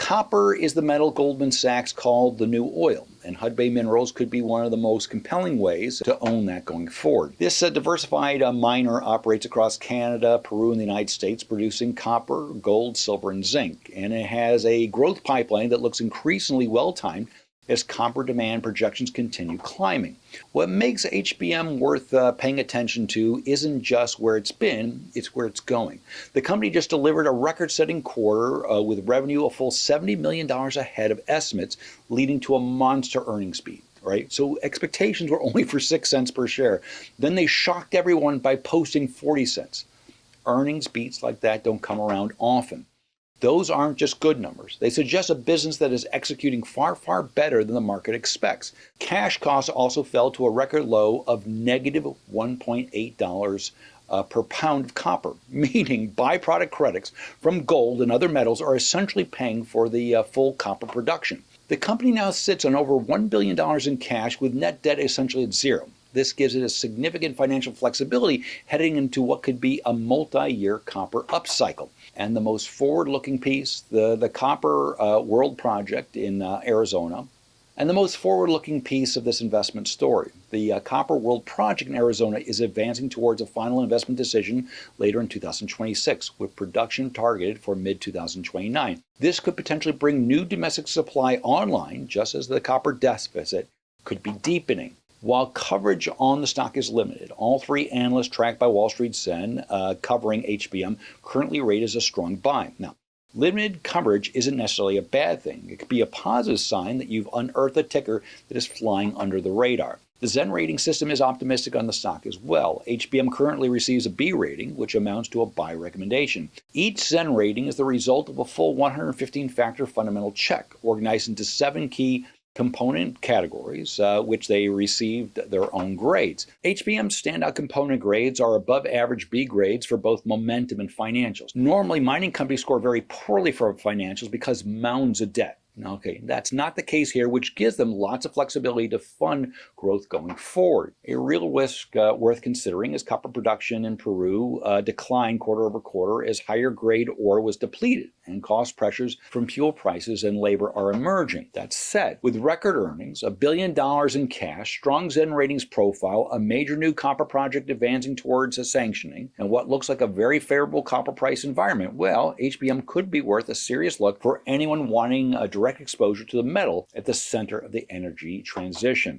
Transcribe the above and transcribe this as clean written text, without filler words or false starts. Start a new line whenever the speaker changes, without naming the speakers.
Copper is the metal Goldman Sachs called the new oil, and Hudbay Minerals could be one of the most compelling ways to own that going forward. This diversified miner operates across Canada, Peru, and the United States, producing copper, gold, silver, and zinc. And it has a growth pipeline that looks increasingly well-timed as copper demand projections continue climbing. What makes HBM worth paying attention to isn't just where it's been, it's where it's going. The company just delivered a record-setting quarter with revenue a full $70 million ahead of estimates, leading to a monster earnings beat. Right? So expectations were only for 6 cents per share. Then they shocked everyone by posting 40 cents. Earnings beats like that don't come around often. Those aren't just good numbers. They suggest a business that is executing far, far better than the market expects. Cash costs also fell to a record low of negative $1.8 per pound of copper, meaning byproduct credits from gold and other metals are essentially paying for the full copper production. The company now sits on over $1 billion in cash with net debt essentially at zero. This gives it a significant financial flexibility heading into what could be a multi-year copper upcycle. And the most forward-looking piece, the Copper World Project in Arizona, and the most forward-looking piece of this investment story. The Copper World Project in Arizona is advancing towards a final investment decision later in 2026, with production targeted for mid-2029. This could potentially bring new domestic supply online, just as the copper deficit could be deepening. While coverage on the stock is limited, all three analysts tracked by WallStreetZen covering HBM currently rate as a strong buy. Now, limited coverage isn't necessarily a bad thing. It could be a positive sign that you've unearthed a ticker that is flying under the radar. The Zen rating system is optimistic on the stock as well. HBM currently receives a B rating, which amounts to a buy recommendation. Each Zen rating is the result of a full 115-factor fundamental check, organized into 7 key component categories, which they received their own grades. HBM's standout component grades are above average B grades for both momentum and financials. Normally, mining companies score very poorly for financials because mounds of debt. Okay, that's not the case here, which gives them lots of flexibility to fund growth going forward. A real risk worth considering is copper production in Peru declined quarter over quarter as higher grade ore was depleted and cost pressures from fuel prices and labor are emerging. That said, with record earnings, $1 billion in cash, strong Zen ratings profile, a major new copper project advancing towards a sanctioning, and what looks like a very favorable copper price environment, well, HBM could be worth a serious look for anyone wanting a direct exposure to the metal at the center of the energy transition.